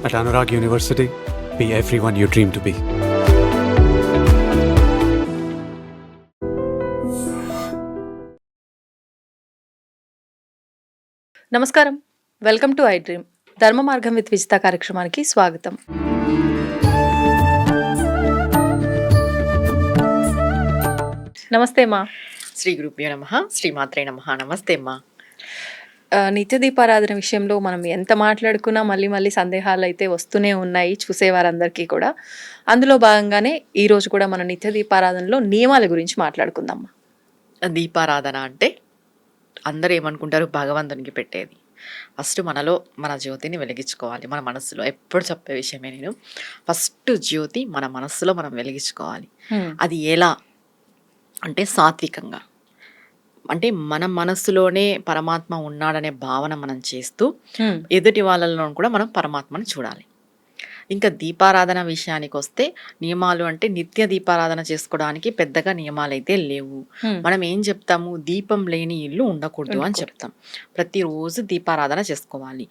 At Anurag University, be everyone you dream to be. నమస్కారం. Welcome to I dream. ధర్మ మార్గం with Vijitha కార్యక్రమానికి స్వాగతం. నమస్తే మా. శ్రీ గురుభ్యో నమః. శ్రీమాత్రే నమః. నమస్తే అమ్మా. నిత్య దీపారాధన విషయంలో మనం ఎంత మాట్లాడుకున్నా మళ్ళీ సందేహాలు అయితే వస్తూనే ఉన్నాయి చూసేవారందరికీ కూడా. అందులో భాగంగానే ఈరోజు కూడా మనం నిత్య దీపారాధనలో నియమాల గురించి మాట్లాడుకుందాం. దీపారాధన అంటే అందరూ ఏమనుకుంటారు, భగవంతునికి పెట్టేది. ఫస్ట్ మనలో మన జ్యోతిని వెలిగించుకోవాలి. మన మనస్సులో ఎప్పుడు చెప్పే విషయమే నేను, ఫస్ట్ జ్యోతి మన మనస్సులో మనం వెలిగించుకోవాలి. అది ఎలా అంటే సాత్వికంగా, అంటే మన మనస్సులోనే పరమాత్మ ఉన్నాడనే భావన మనం చేస్తూ ఎదుటి వాళ్ళలో కూడా మనం పరమాత్మని చూడాలి. ఇంకా దీపారాధన విషయానికి వస్తే నియమాలు అంటే నిత్య దీపారాధన చేసుకోవడానికి పెద్దగా నియమాలు అయితే లేవు. మనం ఏం చెప్తాము, దీపం లేని ఇల్లు ఉండకూడదు అని చెప్తాం. ప్రతిరోజు దీపారాధన చేసుకోవాలి.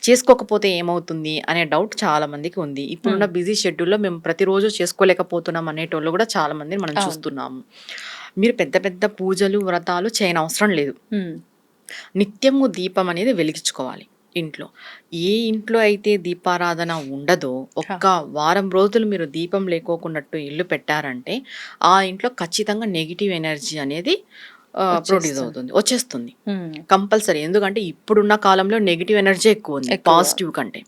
చేసుకోకపోతే ఏమవుతుంది అనే డౌట్ చాలా మందికి ఉంది. ఇప్పుడున్న బిజీ షెడ్యూల్లో మేము ప్రతిరోజు చేసుకోలేకపోతున్నాం అనేటోళ్ళు కూడా చాలా మందిని మనం చూస్తున్నాము. మీరు పెద్ద పెద్ద పూజలు వ్రతాలు చేయనవసరం లేదు. నిత్యము దీపం అనేది వెలిగించుకోవాలి ఇంట్లో. ఏ ఇంట్లో అయితే దీపారాధన ఉండదో, ఒక్క వారం రోజులు మీరు దీపం లేకోకున్నట్టు ఇల్లు పెట్టారంటే ఆ ఇంట్లో ఖచ్చితంగా నెగిటివ్ ఎనర్జీ అనేది ప్రొడ్యూస్ అవుతుంది, వచ్చేస్తుంది కంపల్సరీ. ఎందుకంటే ఇప్పుడున్న కాలంలో నెగిటివ్ ఎనర్జీ ఎక్కువ ఉంది పాజిటివ్ కంటే.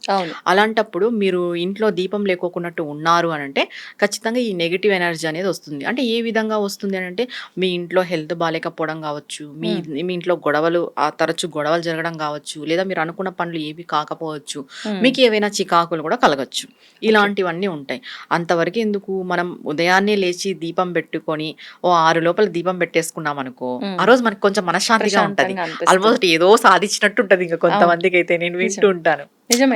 అలాంటప్పుడు మీరు ఇంట్లో దీపం లేకోకున్నట్టు ఉన్నారు అని అంటే ఖచ్చితంగా ఈ నెగిటివ్ ఎనర్జీ అనేది వస్తుంది. అంటే ఏ విధంగా వస్తుంది అని అంటే, మీ ఇంట్లో హెల్త్ బాగాలేకపోవడం కావచ్చు, మీ ఇంట్లో గొడవలు, తరచు గొడవలు జరగడం కావచ్చు, లేదా మీరు అనుకున్న పనులు ఏవి కాకపోవచ్చు, మీకు ఏవైనా చికాకులు కూడా కలగచ్చు. ఇలాంటివన్నీ ఉంటాయి. అంతవరకు ఎందుకు, మనం ఉదయాన్నే లేచి దీపం పెట్టుకొని 6 లోపల దీపం పెట్టేసుకున్నాం అనుకో, ఆ రోజు మనకి కొంచెం మనశ్శాంతిగా ఉంటది. ఆల్మోస్ట్ ఏదో సాధించినట్టు ఉంటది. ఇంకా కొంతమందికి అయితే నేను వింటూ ఉంటాను,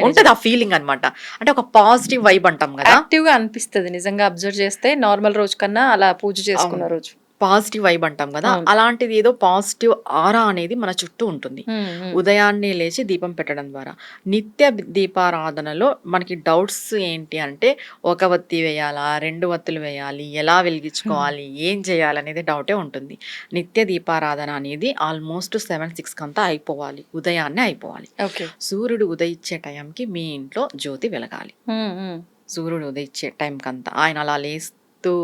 ఉంటది ఆ ఫీలింగ్ అనమాట. అంటే ఒక పాజిటివ్ వైబ్ అంటాం కదా, యాక్టివ్ గా అనిపిస్తుంది. నిజంగా అబ్జర్వ్ చేస్తే నార్మల్ రోజు కన్నా అలా పూజ చేసుకున్న రోజు పాజిటివ్ వైబ్ అంటాం కదా, అలాంటిది ఏదో పాజిటివ్ ఆరా అనేది మన చుట్టూ ఉంటుంది. ఉదయాన్నే లేచి దీపం పెట్టడం ద్వారా. నిత్య దీపారాధనలో మనకి డౌట్స్ ఏంటి అంటే, ఒక వత్తి వేయాలా, 2 వత్తులు వేయాలి, ఎలా వెలిగించుకోవాలి, ఏం చేయాలి అనేది డౌటే ఉంటుంది. నిత్య దీపారాధన అనేది ఆల్మోస్ట్ 7-6 కంతా అయిపోవాలి, ఉదయాన్నే అయిపోవాలి. సూర్యుడు ఉదయించే టైంకి మీ ఇంట్లో జ్యోతి వెలగాలి. సూర్యుడు ఉదయించే టైం కంతా ఆయన అలా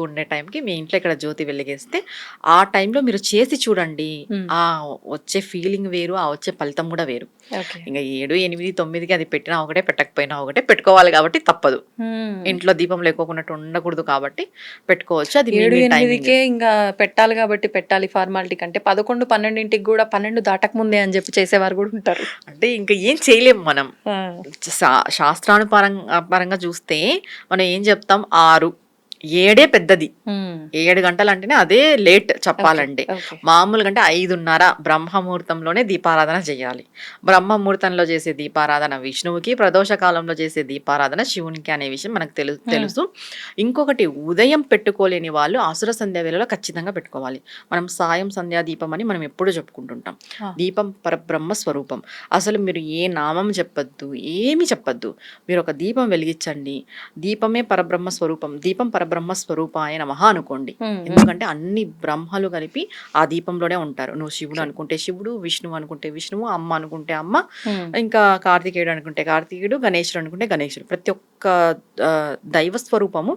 ఉండే టైంకి మీ ఇంట్లో ఇక్కడ జ్యోతి వెలిగేస్తే, ఆ టైంలో మీరు చేసి చూడండి, ఆ వచ్చే ఫీలింగ్ వేరు, ఆ వచ్చే ఫలితం కూడా వేరు. ఇంకా 7, 8, 9కి అది పెట్టినా ఒకటే, పెట్టకపోయినా ఒకటే, పెట్టుకోవాలి కాబట్టి తప్పదు. ఇంట్లో దీపం లేకోకున్నట్టు ఉండకూడదు కాబట్టి పెట్టుకోవచ్చు. అది 7-8కే ఇంకా పెట్టాలి కాబట్టి పెట్టాలి ఫార్మాలిటీ కంటే 11, 12కి కూడా 12 దాటక ముందే అని చెప్పి చేసేవారు కూడా ఉంటారు. అంటే ఇంకా ఏం చేయలేము మనం. శాస్త్రానుపరంగా చూస్తే మనం ఏం చెప్తాం, 6, 7 పెద్దది. 7 గంటలు అంటేనే అదే లేట్ చెప్పాలంటే. మామూలుగా అంటే 5:30 బ్రహ్మముహూర్తంలోనే దీపారాధన చేయాలి. బ్రహ్మముహూర్తంలో చేసే దీపారాధన విష్ణువుకి, ప్రదోష కాలంలో చేసే దీపారాధన శివునికి అనే విషయం మనకు తెలుసు. ఇంకొకటి, ఉదయం పెట్టుకోలేని వాళ్ళు అసుర సంధ్యా వేళలో ఖచ్చితంగా పెట్టుకోవాలి. మనం సాయం సంధ్యా దీపం అని మనం ఎప్పుడూ చెప్పుకుంటుంటాం. దీపం పరబ్రహ్మ స్వరూపం. అసలు మీరు ఏ నామం చెప్పద్దు, ఏమి చెప్పద్దు, మీరు ఒక దీపం వెలిగించండి. దీపమే పరబ్రహ్మ స్వరూపం. దీపం పరబ్రహ్మ స్వరూపాయ నమః అనుకోండి. ఎందుకంటే అన్ని బ్రహ్మలు కలిపి ఆ దీపంలోనే ఉంటారు. నువ్వు శివుడు అనుకుంటే శివుడు, విష్ణువు అనుకుంటే విష్ణువు, అమ్మ అనుకుంటే అమ్మ, ఇంకా కార్తికేయుడు అనుకుంటే కార్తికేయుడు, గణేశుడు అనుకుంటే గణేశుడు. ప్రతి ఒక్క దైవ స్వరూపము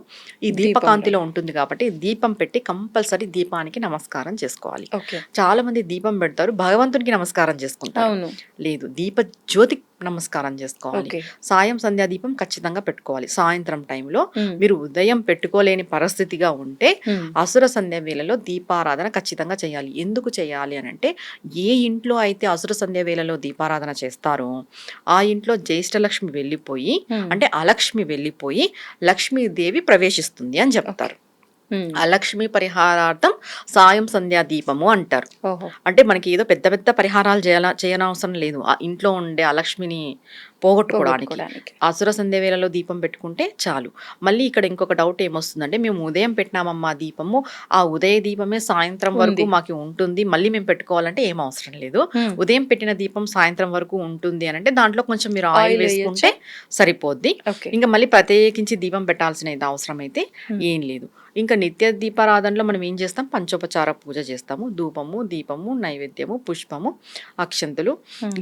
ఈ దీపకాంతిలో ఉంటుంది. కాబట్టి దీపం పెట్టి కంపల్సరీ దీపానికి నమస్కారం చేసుకోవాలి. చాలా మంది దీపం పెడతారు, భగవంతునికి నమస్కారం చేసుకుంటారు. లేదు, దీప జ్యోతి నమస్కారం చేసుకోవాలి. సాయం సంధ్యా దీపం ఖచ్చితంగా పెట్టుకోవాలి. సాయంత్రం టైంలో మీరు ఉదయం పెట్టుకోలేని పరిస్థితిగా ఉంటే అసుర సంధ్య వేళలో దీపారాధన ఖచ్చితంగా చేయాలి. ఎందుకు చేయాలి అని అంటే, ఏ ఇంట్లో అయితే అసుర సంధ్య వేళలో దీపారాధన చేస్తారో ఆ ఇంట్లో జ్యేష్ఠలక్ష్మి వెళ్ళిపోయి, అంటే అలక్ష్మి వెళ్ళిపోయి లక్ష్మీదేవి ప్రవేశిస్తుంది అని చెప్తారు. అలక్ష్మి పరిహారార్థం సాయం సంధ్యా దీపము అంటారు. అంటే మనకి ఏదో పెద్ద పెద్ద పరిహారాలు చేయనవసరం లేదు. ఆ ఇంట్లో ఉండే అలక్ష్మిని పోగొట్టుకోవడానికి. పోగొట్టుకోవడానికి. అసుర సంధ్య వేళలో దీపం పెట్టుకుంటే చాలు. మళ్ళీ ఇక్కడ ఇంకొక డౌట్ ఏమొస్తుందంటే, మేము ఉదయం పెట్టినామమ్మా దీపము, ఆ ఉదయ దీపమే సాయంత్రం వరకు ఉంది. మాకు ఉంటుంది, మళ్ళీ మేము పెట్టుకోవాలంటే ఏం అవసరం లేదు. హ్మ్. ఉదయం పెట్టిన దీపం సాయంత్రం వరకు ఉంటుంది అని అంటే దాంట్లో కొంచెం మీరు ఆయిల్ ఆయిల్ వేసుకుంటే సరిపోద్ది. ఓకే. ఇంకా మళ్ళీ ప్రత్యేకించి దీపం పెట్టాల్సిన అవసరం అయితే ఏం లేదు. ఇంకా నిత్య దీపారాధనలో మనం ఏం చేస్తాం, పంచోపచార పూజ చేస్తాము. ధూపము, దీపము, నైవేద్యము, పుష్పము, అక్షంతులు,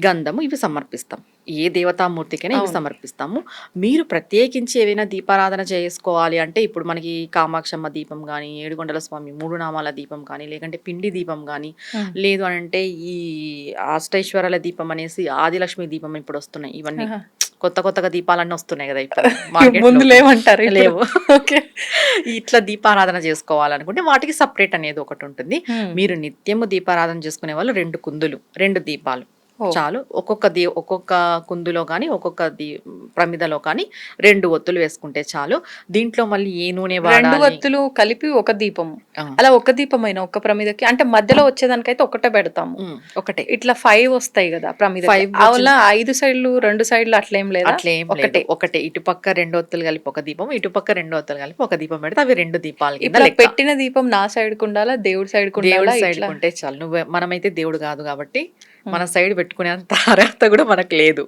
గంధము ఇవి సమర్పిస్తాం. ఏ దేవతామూర్తికైనా ఇవి సమర్పిస్తాము. మీరు ప్రత్యేకించి ఏవైనా దీపారాధన చేసుకోవాలి అంటే ఇప్పుడు మనకి కామాక్షమ్మ దీపం కానీ, ఏడుగొండల స్వామి 3 నామాల దీపం కానీ, లేకంటే పిండి దీపం కానీ, లేదు అని అంటే ఈ అష్టైశ్వర్యాల దీపం అనేసి ఆదిలక్ష్మి దీపం ఇప్పుడు వస్తున్నాయి. ఇవన్నీ కొత్త కొత్తగా దీపాలన్నీ వస్తున్నాయి కదా ఇప్పుడు మార్కెట్లో. ముందు లేవంటారు లేవు. ఓకే. ఇట్లా దీపారాధన చేసుకోవాలనుకుంటే వాటికి సపరేట్ అనేది ఒకటి ఉంటుంది. మీరు నిత్యము దీపారాధన చేసుకునే వాళ్ళు 2 కుందులు, 2 దీపాలు చాలు. ఒక్కొక్క కుందులో కానీ ఒక్కొక్క ప్రమిదలో కానీ 2 ఒత్తులు వేసుకుంటే చాలు. దీంట్లో మళ్ళీ ఏ నూనె 2 వాడాలి, ఒత్తులు కలిపి ఒక దీపము. అలా ఒక దీపమైన ఒక ప్రమిదకి అంటే మధ్యలో వచ్చేదానికైతే ఒకటే పెడతాము. ఒకటే. ఇట్లా 5 వస్తాయి కదా ప్రమిద. 5 అలా 5 సైడ్లు 2 సైడ్లు అట్లేం లేదా? అట్లేం లేదు. ఒకటే. ఇటుపక్క 2 ఒత్తులు కలిపి ఒక దీపం, ఇటుపక్క 2 ఒత్తులు కలిపి ఒక దీపం పెడితే అవి 2 దీపాలు కింద ఇప్పుడు లెక్క. పెట్టిన దీపం నా సైడ్ కు ఉండాలా, దేవుడి సైడ్ కు దేవుడి ఉండాలా? సైడ్ ఉంటే చాలు. మనమైతే దేవుడు కాదు కాబట్టి మన సైడ్ పెట్టుకునేంత అర్హత కూడా మనకు లేదు.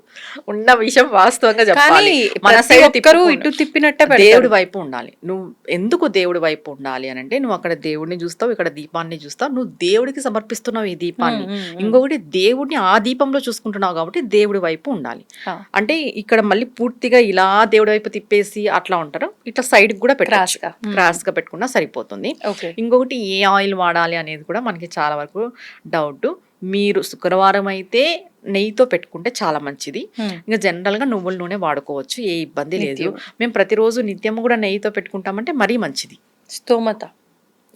ఉన్న విషయం వాస్తవంగా చెప్పాలి. మన సైడ్ ఇటు తిప్పినట్టే దేవుడి వైపు ఉండాలి. నువ్వు ఎందుకు దేవుడి వైపు ఉండాలి అని అంటే, నువ్వు అక్కడ దేవుడిని చూస్తావు, ఇక్కడ దీపాన్ని చూస్తావు. నువ్వు దేవుడికి సమర్పిస్తున్నావు ఈ దీపాన్ని. ఇంకొకటి దేవుడిని ఆ దీపంలో చూసుకుంటున్నావు కాబట్టి దేవుడి వైపు ఉండాలి. అంటే ఇక్కడ మళ్ళీ పూర్తిగా ఇలా దేవుడి వైపు తిప్పేసి అట్లా ఉంటారు. ఇట్లా సైడ్ కూడా పెట్టాలి, క్రాస్ గా పెట్టుకున్నా సరిపోతుంది. ఇంకొకటి ఏ ఆయిల్ వాడాలి అనేది కూడా మనకి చాలా వరకు డౌట్. మీరు శుక్రవారం అయితే నెయ్యితో పెట్టుకుంటే చాలా మంచిది. ఇంకా జనరల్ గా నువ్వుల నూనె వాడుకోవచ్చు, ఏ ఇబ్బంది లేదు. మేము ప్రతిరోజు నిత్యం కూడా నెయ్యితో పెట్టుకుంటామంటే మరీ మంచిది. స్తోమత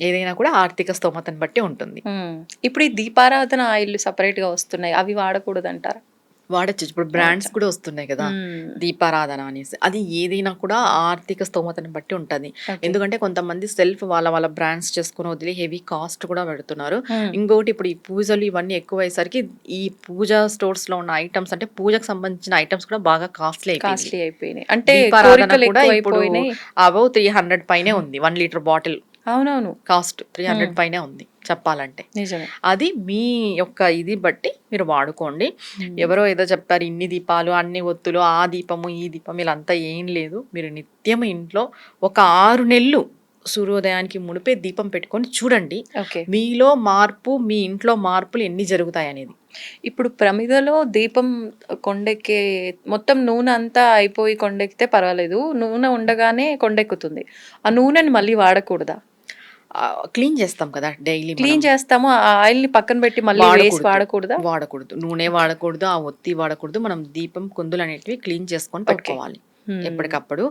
ఏదైనా కూడా ఆర్థిక స్తోమతను బట్టి ఉంటుంది. ఇప్పుడు ఈ దీపారాధన ఆయిల్ సపరేట్ గా వస్తున్నాయి, అవి వాడకూడదు అంటారా? వాడచ్చు. ఇప్పుడు బ్రాండ్స్ కూడా వస్తున్నాయి కదా దీపారాధన అనేసి. అది ఏదైనా కూడా ఆర్థిక స్తోమతను బట్టి ఉంటది. ఎందుకంటే కొంతమంది సెల్ఫ్ వాళ్ళ బ్రాండ్స్ చేసుకుని వదిలి హెవీ కాస్ట్ కూడా పెడుతున్నారు. ఇంకొకటి ఇప్పుడు ఈ పూజలు ఇవన్నీ ఎక్కువ అయ్యేసరికి ఈ పూజా స్టోర్స్ లో ఉన్న ఐటమ్స్ అంటే పూజకు సంబంధించిన ఐటమ్స్ కూడా బాగా కాస్ట్లీ అయిపోయినాయి. అంటే దీపారాధన కూడా ఇప్పుడు అబౌవ్ 300 పైనే ఉంది. 1 లీటర్ బాటిల్ అవునవును కాస్ట్ 300 పైనే ఉంది చెప్పాలంటే. నిజమే. అది మీ యొక్క ఇది బట్టి మీరు వాడుకోండి. ఎవరో ఏదో చెప్తారు ఇన్ని దీపాలు, అన్ని ఒత్తులు, ఆ దీపము ఈ దీపం, ఇలాంతా ఏం లేదు. మీరు నిత్యం ఇంట్లో ఒక 6 నెలలు సూర్యోదయానికి మునిపే దీపం పెట్టుకొని చూడండి మీలో మార్పు, మీ ఇంట్లో మార్పులు ఎన్ని జరుగుతాయి అనేది. ఇప్పుడు ప్రమిదలో దీపం కొండెక్కే మొత్తం నూనె అంతా అయిపోయి కొండెక్కితే పర్వాలేదు, నూనె ఉండగానే కొండెక్కుతుంది. ఆ నూనెని మళ్ళీ వాడకూడదా? క్లీన్ చేస్తాం కదా డైలీ, క్లీన్ చేస్తాము. ఆ ఆయిల్ ని పక్కన పెట్టి మళ్ళీ వేసి వాడకూడదా? వాడకూడదు. నూనె వాడకూడదు, ఆ ఒత్తి వాడకూడదు. మనం దీపం కుందులు అనేటివి క్లీన్ చేసుకొని పెట్టుకోవాలి ఎప్పటికప్పుడు.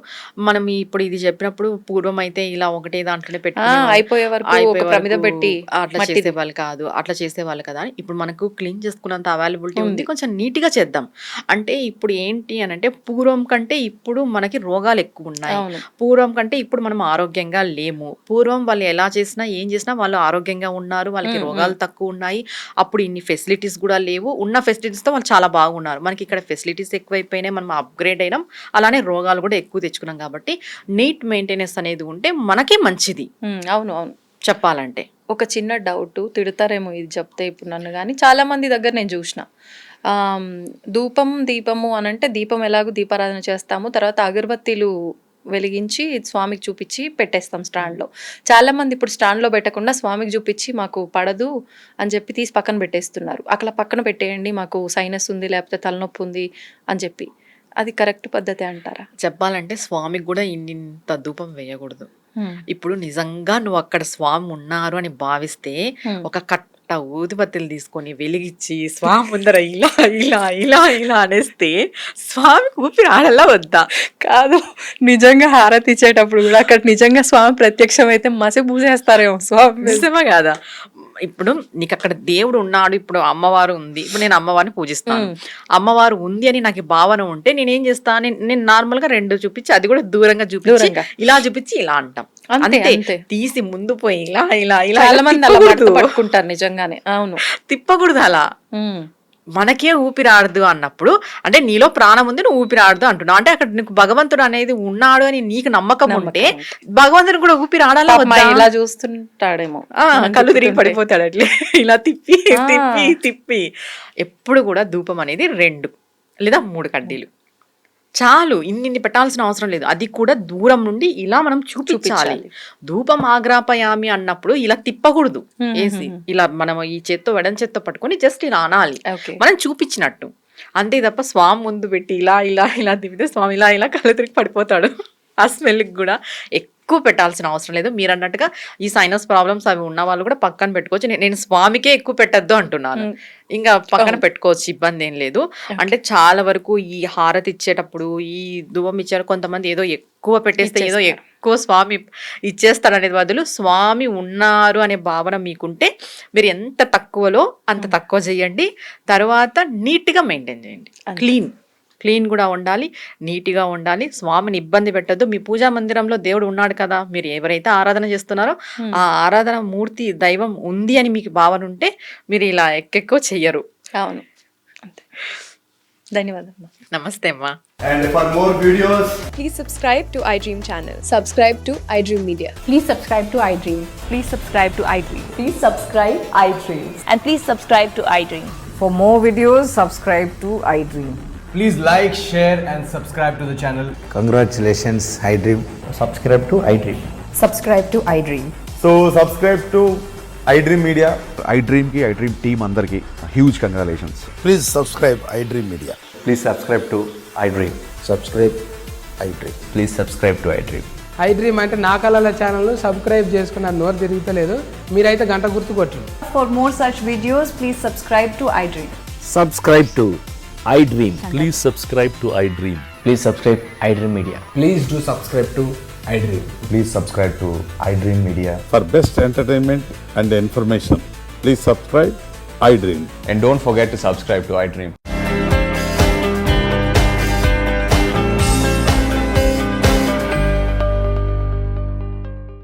మనం ఇప్పుడు ఇది చెప్పినప్పుడు పూర్వం అయితే ఇలా ఒకటే దాంట్లోనే పెట్టి అయిపోయే వరకు ఒక ప్రమిద పెట్టి అట్లా చేసేవాళ్ళు కాదు, అట్లా చేసేవాళ్ళు కదా. ఇప్పుడు మనకు క్లీన్ చేసుకున్నంత అవైలబిలిటీ ఉంది, కొంచెం నీట్ గా చేద్దాం. అంటే ఇప్పుడు ఏంటి అని అంటే పూర్వం కంటే ఇప్పుడు మనకి రోగాలు ఎక్కువ ఉన్నాయి. పూర్వం కంటే ఇప్పుడు మనం ఆరోగ్యంగా లేము. పూర్వం వాళ్ళు ఎలా చేసినా ఏం చేసినా వాళ్ళు ఆరోగ్యంగా ఉన్నారు, వాళ్ళకి రోగాలు తక్కువ ఉన్నాయి. అప్పుడు ఇన్ని ఫెసిలిటీస్ కూడా లేవు. ఉన్న ఫెసిలిటీస్ తో వాళ్ళు చాలా బాగున్నారు. మనకి ఇక్కడ ఫెసిలిటీస్ ఎక్కువైపోయినాయి, మనం అప్గ్రేడ్ అయినాం, అలానే రోగాలు కూడా ఎక్కువ తెచ్చుకున్నాం. కాబట్టి నీట్ మెయింటెనెన్స్ అనేది ఉంటే మనకే మంచిది. అవును అవును చెప్పాలంటే. ఒక చిన్న డౌట్, తిడతారేమో ఇది చెప్తే ఇప్పుడు నన్ను, కానీ చాలా మంది దగ్గర నేను చూసిన ధూపం దీపము అని అంటే, దీపం ఎలాగో దీపారాధన చేస్తాము, తర్వాత అగరబత్తీలు వెలిగించి స్వామికి చూపించి పెట్టేస్తాం స్టాండ్లో. చాలా మంది ఇప్పుడు స్టాండ్లో పెట్టకుండా స్వామికి చూపించి మాకు పడదు అని చెప్పి తీసి పక్కన పెట్టేస్తున్నారు. అక్కడ పక్కన పెట్టేయండి, మాకు సైనస్ ఉంది లేకపోతే తలనొప్పి ఉంది అని చెప్పి. అది కరెక్ట్ పద్ధతి అంటారా? చెప్పాలంటే స్వామికి కూడా ఇంత ధూపం వేయకూడదు. ఇప్పుడు నిజంగా నువ్వు అక్కడ స్వామి ఉన్నారు అని భావిస్తే ఒక కట్ట ఊదిబత్తీలు తీసుకొని వెలిగించి స్వామి ముందర ఇలా ఇలా ఇలా ఇలా అనేస్తే స్వామికి ఊపిరి ఆడలా వద్దా? కాదు, నిజంగా హారతి ఇచ్చేటప్పుడు కూడా అక్కడ నిజంగా స్వామి ప్రత్యక్షం అయితే మసి పూసేస్తారేమో స్వామి. నిజమా కాదా? ఇప్పుడు నీకు అక్కడ దేవుడు ఉన్నాడు, ఇప్పుడు అమ్మవారు ఉంది, ఇప్పుడు నేను అమ్మవారిని పూజిస్తాను, అమ్మవారు ఉంది అని నాకు భావన ఉంటే నేనేం చేస్తాను, నేను నార్మల్ గా 2 చూపించి, అది కూడా దూరంగా చూపించి, ఇలా చూపించి ఇలా అంటాం అంతే. తీసి ముందు పోయి ఇలా ఇలా ఇలా చాలా మంది పట్టుకుంటారు నిజంగానే. అవును, తిప్పకూడదు అలా. మనకే ఊపిరి ఆడదు అన్నప్పుడు అంటే నీలో ప్రాణం ఉంది, నువ్వు ఊపిరి ఆడదు అంటున్నావు. అంటే అక్కడ నీకు భగవంతుడు అనేది ఉన్నాడు అని నీకు నమ్మకం ఉంటే భగవంతుడు కూడా ఊపిరి ఆడాలా పాపం వద్దా? ఇలా చూస్తుంటాడేమో, కళ్ళు తిరిగి పడిపోతాడు అట్లే ఇలా తిప్పి తిప్పి తిప్పి. ఎప్పుడు కూడా ధూపం అనేది 2 లేదా 3 కడ్డీలు చాలు, ఇన్ని పెట్టాల్సిన అవసరం లేదు. అది కూడా దూరం నుండి ఇలా మనం చూపించాలి. ధూపం ఆగ్రాపయామి అన్నప్పుడు ఇలా తిప్పకూడదు వేసి, ఇలా మనం ఈ చేత్తో వెడం చేత్తో పట్టుకొని జస్ట్ ఇలా అనాలి, మనం చూపించినట్టు అంతే తప్ప స్వామి ముందు పెట్టి ఇలా ఇలా ఇలా తిప్పితే స్వామి ఇలా ఇలా కళ్ళు తిరిగి పడిపోతాడు. ఆ స్మెల్కి కూడా ఎక్కువ పెట్టాల్సిన అవసరం లేదు. మీరు అన్నట్టుగా ఈ సైనస్ ప్రాబ్లమ్స్ అవి ఉన్న వాళ్ళు కూడా పక్కన పెట్టుకోవచ్చు. నేను స్వామికే ఎక్కువ పెట్టద్దు అంటున్నాను, ఇంకా పక్కన పెట్టుకోవచ్చు, ఇబ్బంది ఏం లేదు. అంటే చాలా వరకు ఈ హారతి ఇచ్చేటప్పుడు ఈ ధూపం ఇచ్చారు కొంతమంది ఏదో ఎక్కువ పెట్టేస్తే ఏదో ఎక్కువ స్వామి ఇచ్చేస్తాడు అనేది బదులు స్వామి ఉన్నారు అనే భావన మీకుంటే మీరు ఎంత తక్కువలో అంత తక్కువ చేయండి. తర్వాత నీట్గా మెయింటైన్ చేయండి. క్లీన్ కూడా ఉండాలి, నీట్గా ఉండాలి. స్వామిని ఇబ్బంది పెట్టద్దు. మీ పూజా మందిరంలో దేవుడు ఉన్నాడు కదా, మీరు ఎవరైతే ఆరాధన చేస్తున్నారో ఆ ఆరాధన మూర్తి దైవం ఉంది అని మీకు భావన ఉంటే మీరు ఇలా ఎక్కువ చెయ్యరు. అవును, ధన్యవాదాలు. నమస్తే అమ్మా. And for more videos, Please subscribe to iDream channel. Subscribe to iDream Media. Please subscribe to iDream. Please subscribe to iDream. Please subscribe iDream. And please subscribe to iDream. For more videos, subscribe to iDream. please like, share and subscribe to the channel. Congratulations, iDream. Subscribe to iDream. Subscribe to iDream. So subscribe to iDream Media. iDream team andarki huge congratulations. Please subscribe iDream Media. Please subscribe to iDream. Subscribe iDream. Please subscribe to iDream. iDream అంటే నా కళల channel subscribe చేసుకున్న నోరు తిరుగుతలేదు, మీరైతే గంట గుర్తు కొట్టండి. For more such videos, please subscribe to iDream. Subscribe to iDream. Please subscribe to iDream. Please subscribe iDream Media. Please do subscribe to iDream. Please subscribe to iDream Media. For best entertainment and information, please subscribe iDream. And don't forget to subscribe to iDream.